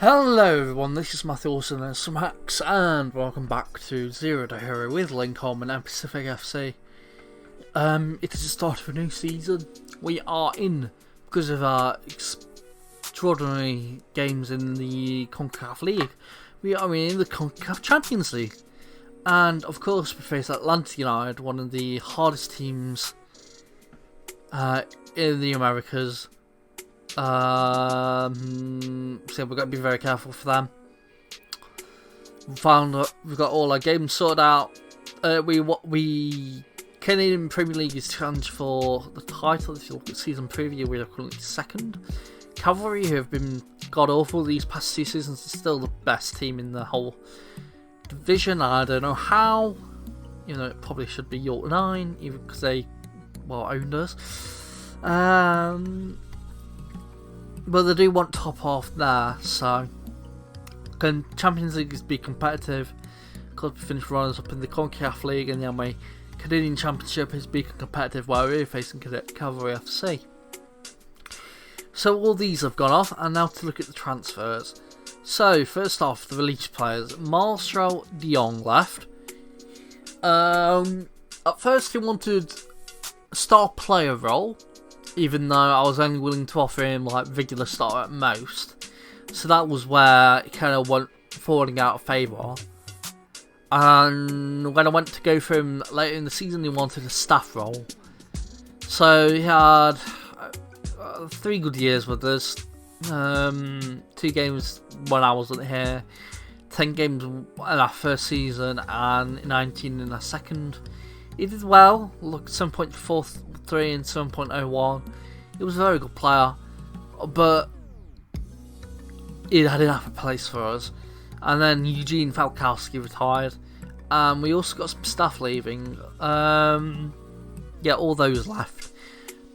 Hello everyone, this is Matthew Wilson and SamuraiHex, and welcome back to Zero to Hero with Lincoln and Pacific FC. It is the start of a new season. We are in, because of our extraordinary games in the CONCACAF League, we are in the CONCACAF Champions League. And of course we face Atlanta United, one of the hardest teams in the Americas. So we've got to be very careful for them. We've got all our games sorted out. We Canadian Premier League is challenged for the title. If you look at season preview, we are currently second. Cavalry, who have been god awful these past 2 seasons, are still the best team in the whole division. I don't know how. You know, it probably should be York 9, even because they owned us. But they do want top half there, so can Champions League is be competitive. Club finish runners up in the CONCACAF League, and the my Canadian Championship is being competitive while we're facing Cavalry FC. So all these have gone off, and now to look at the transfers. So first off, the released players. Marcel de Jong left. At first he wanted a star player role, even though I was only willing to offer him like regular start at most. So that was where it kind of went falling out of favour. And when I went to go for him later in the season, he wanted a staff role. So he had 3 good years with us. 2 games when I wasn't here. 10 games in our first season and 19 in our second. He did well. Look, 7.43 and 7.01. He was a very good player, but he had enough of a place for us. And then Eugene Falkowski retired. We also got some staff leaving. All those left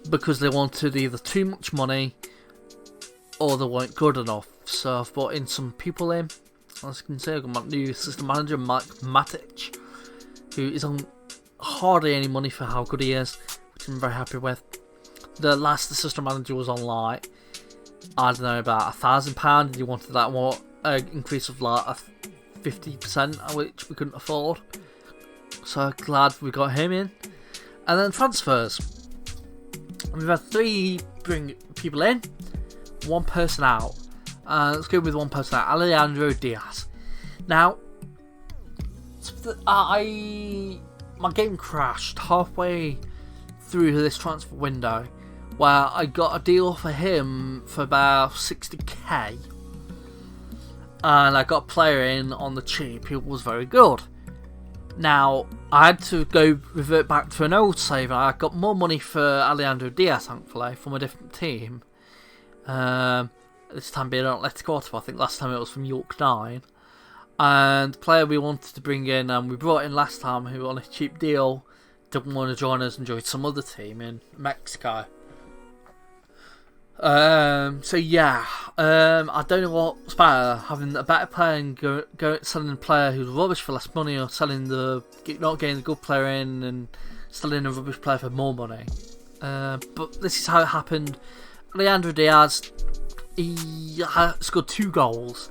because they wanted either too much money or they weren't good enough. So I've brought in some people in. As you can see, I've got my new assistant manager, Mike Matic, who is on hardly any money for how good he is, which I'm very happy with. The last assistant manager was on like, I don't know, about £1,000, and he wanted that more increase of like 50%, which we couldn't afford. So glad we got him in. And then transfers. We've had 3 bring people in, 1 person out. Let's go with 1 person out, Alejandro Diaz. Now, my game crashed halfway through this transfer window, where I got a deal for him for about 60k, and I got a player in on the cheap who was very good. Now I had to go revert back to an old save. I got more money for Alejandro Diaz, thankfully, from a different team. This time being Atletico. I think last time it was from York 9. And the player we wanted to bring in, and we brought in last time, who on a cheap deal didn't want to join us and joined some other team in Mexico. I don't know what's better, having a better player and selling a player who's rubbish for less money, or not getting a good player in and selling a rubbish player for more money. But this is how it happened. Leandro Diaz, he scored 2 goals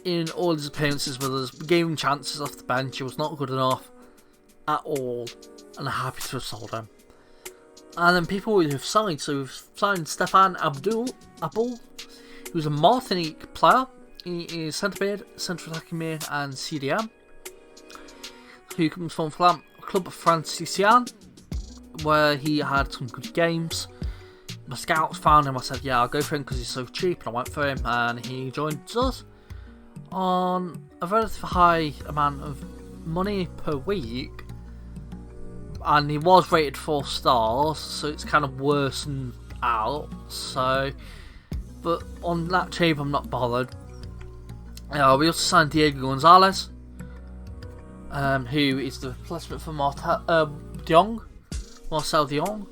in all his appearances with us. We gave him chances off the bench. He was not good enough at all, and I'm happy to have sold him. And then people we have signed. So we've signed Stefan Abul, who's a Martinique player. He is centre mid, central attacking mid, and CDM. Who comes from Club Francisian, where he had some good games. My scouts found him. I said, yeah, I'll go for him because he's so cheap, and I went for him, and he joined us on a relatively high amount of money per week. And he was rated 4 stars, so it's kind of worsened out. So, but on that cheap, I'm not bothered. We also signed Diego Gonzalez, who is the replacement for Marcel de Jong.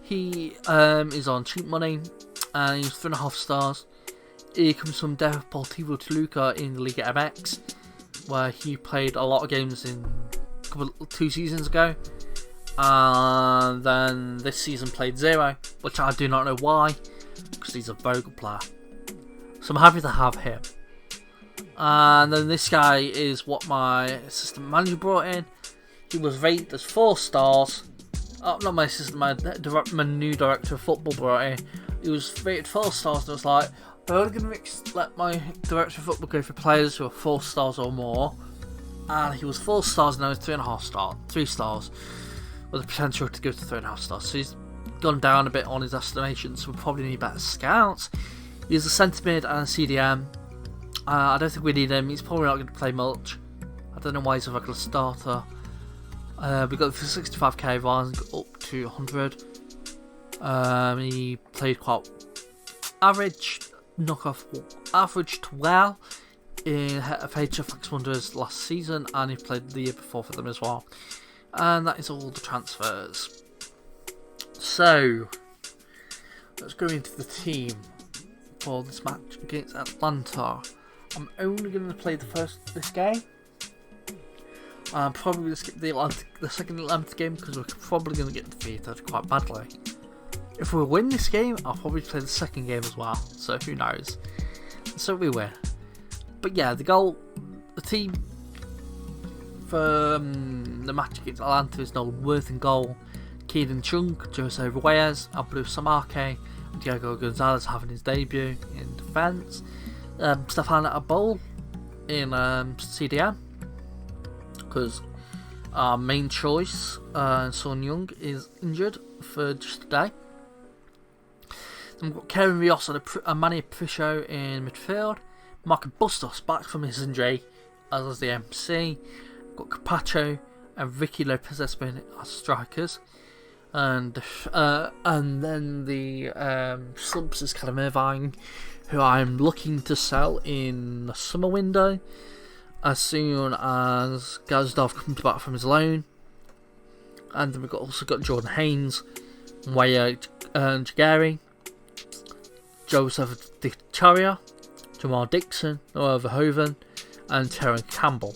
He is on cheap money, and he's 3.5 stars. He comes from Deportivo Toluca in the Liga MX, where he played a lot of games in 2 seasons ago. And then this season played 0, which I do not know why, because he's a very good player. So I'm happy to have him. And then this guy is what my assistant manager brought in. He was rated as 4 stars. Not my assistant, my new director of football brought in. He was rated 4 stars, and I was like, I'm only going to let my director of football go for players who are 4 stars or more. And he was 4 stars, and now he's 3 stars, with the potential to go to 3.5 stars. So he's gone down a bit on his estimation, so we probably need better scouts. He's a centre mid and a CDM. I don't think we need him. He's probably not going to play much. I don't know why he's a regular starter. We got for 65k, Ryan's got up to 100. He played quite average, averaged well in HFX Wonders last season, and he played the year before for them as well. And that is all the transfers. So let's go into the team for this match against Atlanta. I'm only going to play this game. I'm probably going to skip the second Atlanta game because we're probably going to get defeated quite badly. If we win this game, I'll probably play the second game as well. So who knows? So we win. But yeah, the team for the match against Atlanta is Nolan Worth in goal, Keaton Chung, Jose Reyes, Abdul Samake, and Diego Gonzalez having his debut in defence. Stefan Abol in CDM, because our main choice, Son Young, is injured for just today. Then we've got Kevin Rios and Manny Prisho in midfield. Marco Bustos back from his injury as the MC. We've got Capacho and Ricky Lopez Espin as strikers. And then the subs is Callum Irvine, who I'm looking to sell in the summer window as soon as Gazdov comes back from his loan. And then we've also got Jordan Haynes, Waya Jagari, Joseph DiCaria, Jamal Dixon, Noah Verhoeven, and Terran Campbell.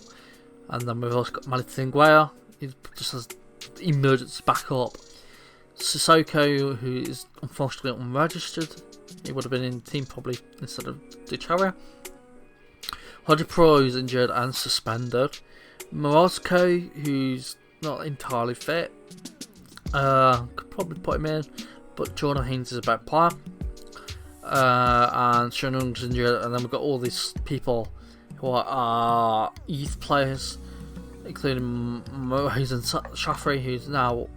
And then we've also got Malita Nguea, just as emergency backup. Sissoko, who is unfortunately unregistered. He would have been in the team probably instead of DiCaria. Hodge Pro is injured and suspended. Morozko, who's not entirely fit. Could probably put him in, but Jordan Haynes is a better player. And Shanung's injured, and then we've got all these people who are youth players, including Mohsen Shafri, who's now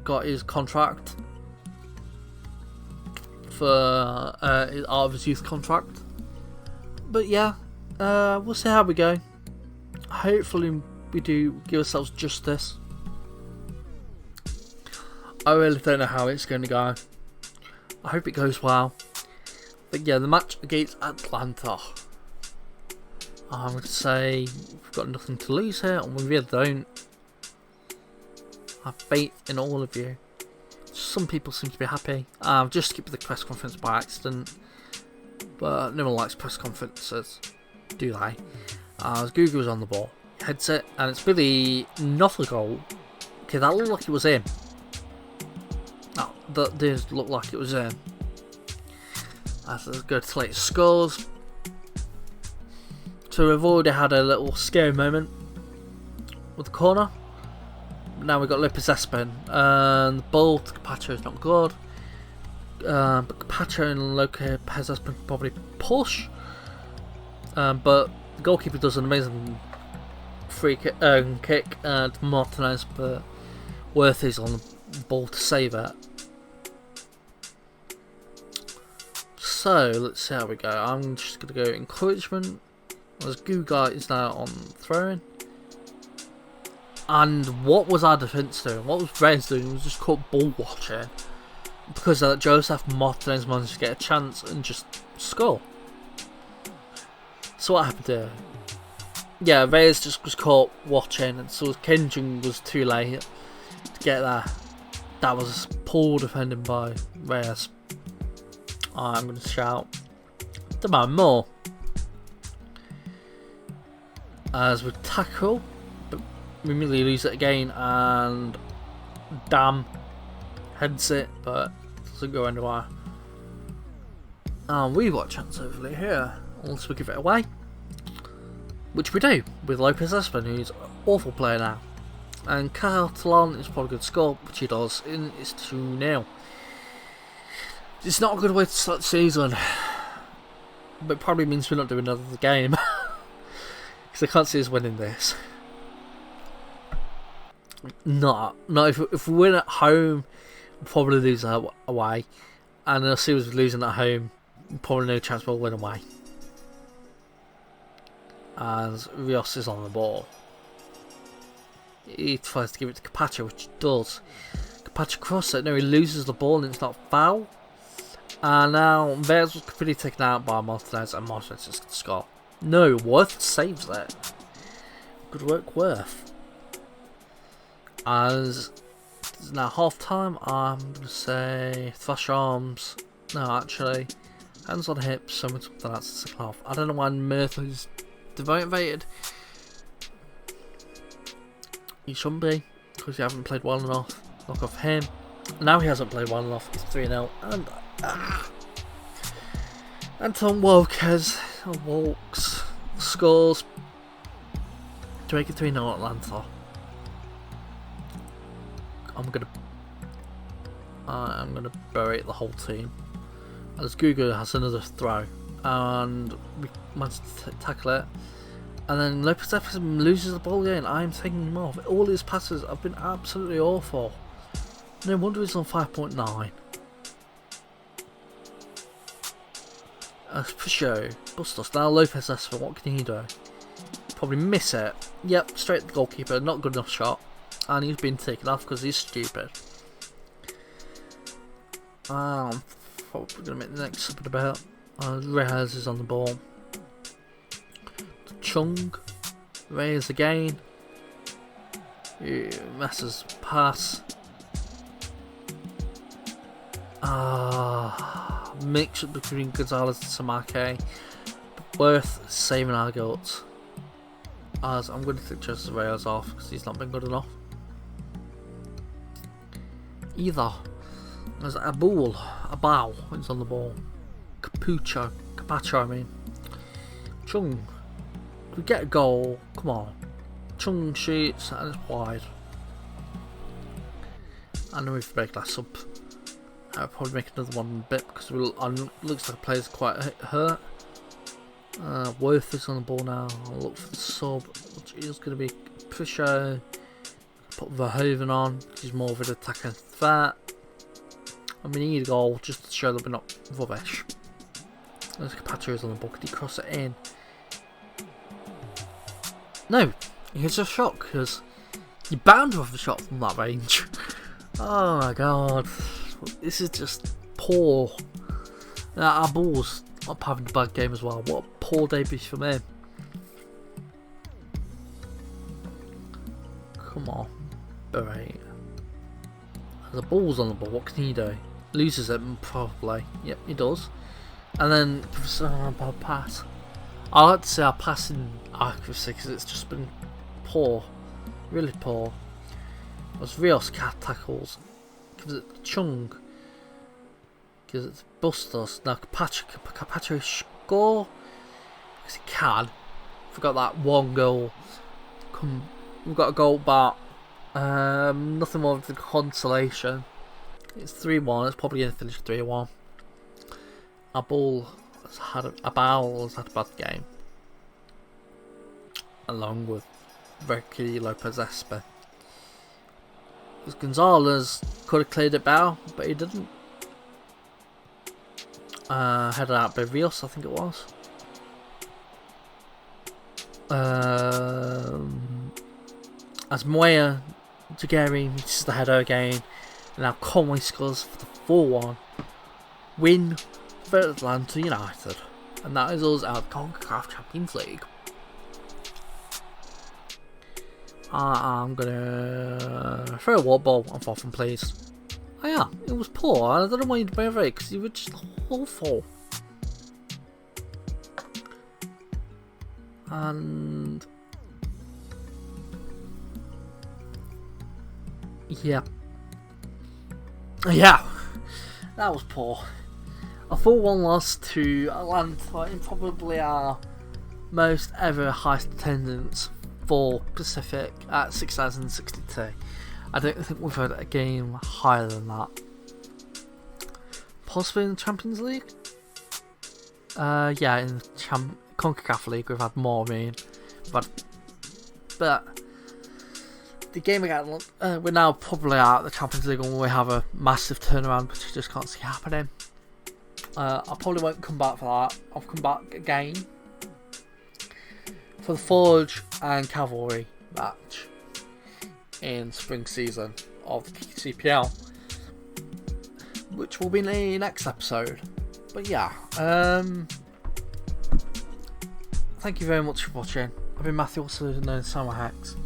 got his contract for out of his youth contract. But yeah, we'll see how we go. Hopefully we do give ourselves justice. I really don't know how it's going to go. I hope it goes well. But yeah, the match against Atlanta, I would say we've got nothing to lose here, and we really don't. I have faith in all of you. Some people seem to be happy. I've just skipped the press conference by accident, but no one likes press conferences, do they? As Google was on the ball, heads it, and it's really not a goal. Okay, that looked like it was in. Oh, that did look like it was in. As let's go to latest scores. So we've already had a little scary moment with the corner. Now we've got Lopez Espin, and the ball to Capacho is not good. But Capacho and Lopez Espin can probably push. But the goalkeeper does an amazing free kick, and Martinez, but Worth is on the ball to save it. So let's see how we go. I'm just going to go encouragement, as Guga is now on throwing. And what was our defence doing? What was Reyes doing? It was just caught ball watching. Because Joseph Martinez managed to get a chance and just score. So what happened here? Yeah, Reyes just was caught watching, and so Kenjing was too late to get there. That was poor defending by Reyes. I'm going to shout demand more. As we tackle, but we immediately lose it again, and Dam heads it, but doesn't go anywhere. We got a chance over here, unless we give it away. Which we do, with Lopez Espen, who's an awful player now. And Catalan is probably a good score, which he does, and it's 2-0. It's not a good way to start the season, but it probably means we're not doing another game. Because I can't see us winning this. No, if we win at home, we'll probably lose away. And I'll see us losing at home, probably no chance we'll win away. As Rios is on the ball. He tries to give it to Capacho, which he does. Capacho crosses it, no, he loses the ball and it's not foul. And now Bears was completely taken out by Martinez, and Martinez just can score. No, Worth saves it. Good work, Worth. As it's now half time, I'm going to say thrash arms. No, actually, hands on hips, something like that to second half. I don't know why Murphy's demotivated. He shouldn't be, because he hasn't played well enough. Knock off him. Now he hasn't played well enough. It's 3-0. And Anton Walkes scores to make it 3-0 Atlanta. I'm gonna berate the whole team. As Gugu has another throw, and we managed to tackle it. And then Lopez Jefferson loses the ball again. I'm taking him off. All his passes have been absolutely awful. No wonder he's on 5.9. As for show, Bustos. Now Lopez Jefferson, what can he do? Probably miss it. Yep, straight to the goalkeeper. Not good enough shot. And he's been taken off because he's stupid. Probably going to make the next sub about. Reyes is on the ball. Chung. Reyes again. Messer's pass. Mix up between Gonzalez and Samake. Worth saving our goals. As I'm going to take Joseph Reyes off because he's not been good enough. Either. There's Abao is on the ball. Capacho, I mean. Chung. We get a goal. Come on. Chung shoots and it's wide. And then we have to make that sub. I'll probably make another one in a bit because looks like the player's quite hurt. Worth is on the ball now. I'll look for the sub, which is going to be Pusher. Put Verhoeven on. He's more of an attacking threat. And we need a goal just to show that we're not rubbish. There's Capacho is on the ball. Could he cross it in? No, it's a shot because you're bound to have a shot from that range. Oh my god, this is just poor. Our ball's up having a bad game as well. What a poor debut from him. Come on, Beret. The ball's on the ball. What can he do? Loses it probably. Yep, he does. And then bad pass. I like to say our passing accuracy because it's just been poor, really poor. As Rios tackles, gives it to Chung, gives it to Bustos. Now Capacho score because he can. Forgot that one goal. We've got a goal back. Nothing more than consolation. It's 3-1. It's probably going to finish 3-1. Abao has had a bad game, along with Ricky Lopez Espe. Because Gonzalez could have cleared it better, but he didn't. Headed out by Rios, I think it was. As Moya Jageri misses the header again, and now Conway scores for the 4-1 win for Atlanta United, and that is us out of CONCACAF Champions League. I'm gonna throw a water ball on Fotham, please. Oh yeah, it was poor. I don't know why you'd be away because you were just awful. And yeah, that was poor. a 4-1 loss to Atlanta in probably our most ever highest attendance for Pacific at 6,062. I don't think we've had a game higher than that. Possibly in the Champions League? Yeah, in the CONCACAF League we've had more, but the game again, we're now probably out of the Champions League and we have a massive turnaround which I just can't see happening. I probably won't come back for that. I'll come back again for the Forge and Cavalry match in spring season of the CPL, which will be in the next episode. But yeah, thank you very much for watching. I've been Matthew, also known as SamuraiHex.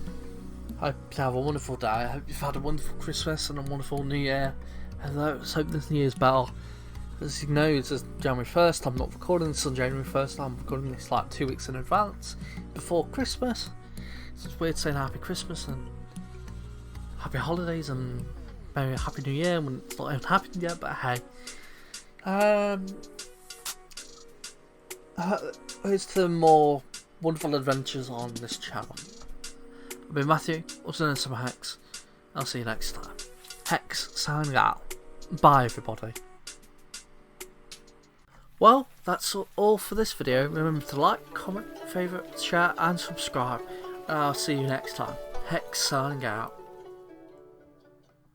I hope you have a wonderful day. I hope you've had a wonderful Christmas and a wonderful New Year. And I hope this New Year's better. As you know, it's January 1st. I'm not recording this on January 1st. I'm recording this like 2 weeks in advance before Christmas. It's weird saying Happy Christmas and Happy Holidays and maybe a Happy New Year when it's not even happened yet, but hey. Here's to more wonderful adventures on this channel. I've been Matthew, also known as SamuraiHex. I'll see you next time. Hex signing out. Bye everybody. Well, that's all for this video. Remember to like, comment, favourite, share and subscribe. And I'll see you next time. Hex signing out.